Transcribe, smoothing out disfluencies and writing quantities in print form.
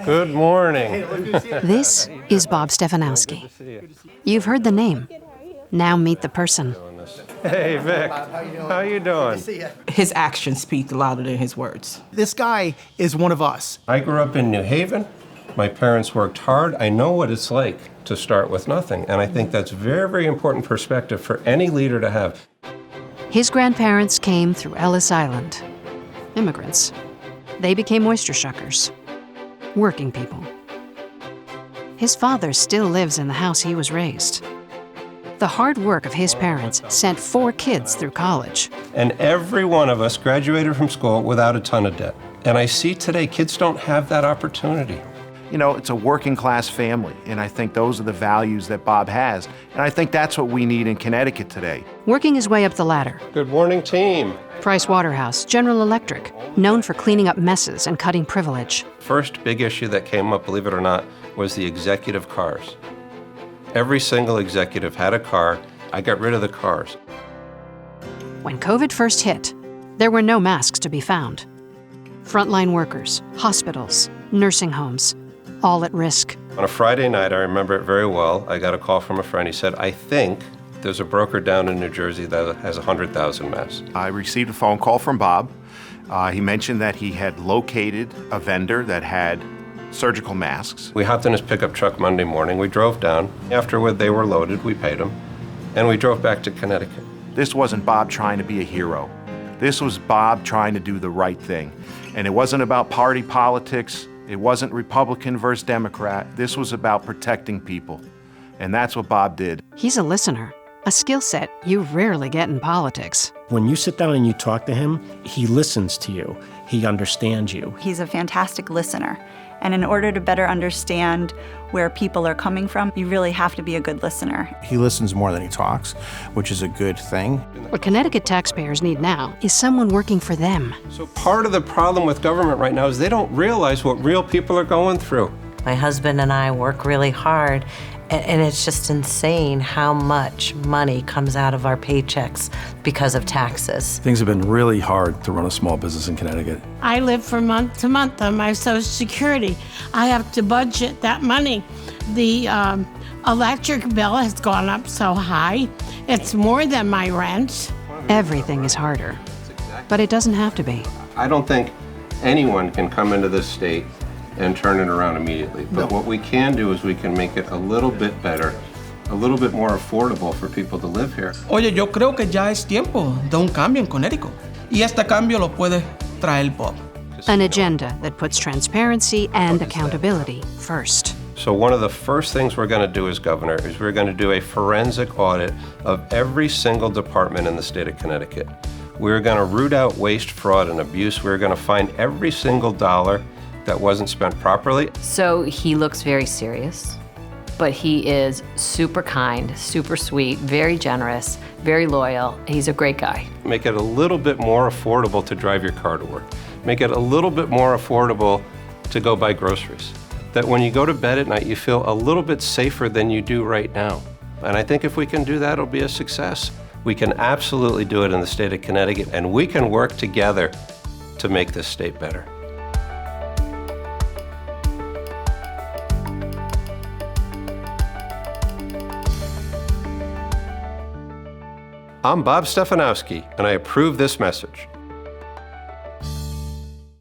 Good morning. This is Bob Stefanowski. You've heard the name. Now meet the person. Hey, Vic. How you doing? His actions speak louder than his words. This guy is one of us. I grew up in New Haven. My parents worked hard. I know what it's like to start with nothing. And I think that's very, very important perspective for any leader to have. His grandparents came through Ellis Island. Immigrants. They became oyster shuckers. Working people. His father still lives in the house he was raised. The hard work of his parents sent 4 kids through college. And every one of us graduated from school without a ton of debt. And I see today kids don't have that opportunity. You know, it's a working class family, and I think those are the values that Bob has. And I think that's what we need in Connecticut today. Working his way up the ladder. Good morning, team. Price Waterhouse, General Electric, known for cleaning up messes and cutting privilege. First big issue that came up, believe it or not, was the executive cars. Every single executive had a car. I got rid of the cars. When COVID first hit, there were no masks to be found. Frontline workers, hospitals, nursing homes, all at risk. On a Friday night, I remember it very well, I got a call from a friend. He said, I think there's a broker down in New Jersey that has 100,000 masks. I received a phone call from Bob. He mentioned that he had located a vendor that had surgical masks. We hopped in his pickup truck Monday morning. We drove down. After they were loaded, we paid them. And we drove back to Connecticut. This wasn't Bob trying to be a hero. This was Bob trying to do the right thing. And it wasn't about party politics. It wasn't Republican versus Democrat. This was about protecting people. And that's what Bob did. He's a listener, a skill set you rarely get in politics. When you sit down and you talk to him, he listens to you. He understands you. He's a fantastic listener. And in order to better understand where people are coming from, you really have to be a good listener. He listens more than he talks, which is a good thing. What Connecticut taxpayers need now is someone working for them. So part of the problem with government right now is they don't realize what real people are going through. My husband and I work really hard, and it's just insane how much money comes out of our paychecks because of taxes. Things have been really hard to run a small business in Connecticut. I live from month to month on my Social Security. I have to budget that money. The electric bill has gone up so high. It's more than my rent. Everything is harder, but it doesn't have to be. I don't think anyone can come into this state and turn it around immediately. But what we can do is we can make it a little bit better, a little bit more affordable for people to live here. Oye, yo creo que ya es tiempo de un cambio en Connecticut. Y este cambio lo puede traer Bob. An agenda that puts transparency and accountability first. So one of the first things we're going to do as governor is we're going to do a forensic audit of every single department in the state of Connecticut. We're going to root out waste, fraud, and abuse. We're going to find every single dollar that wasn't spent properly. So he looks very serious, but he is super kind, super sweet, very generous, very loyal. He's a great guy. Make it a little bit more affordable to drive your car to work. Make it a little bit more affordable to go buy groceries. That when you go to bed at night, you feel a little bit safer than you do right now. And I think if we can do that, it'll be a success. We can absolutely do it in the state of Connecticut, and we can work together to make this state better. I'm Bob Stefanowski, and I approve this message.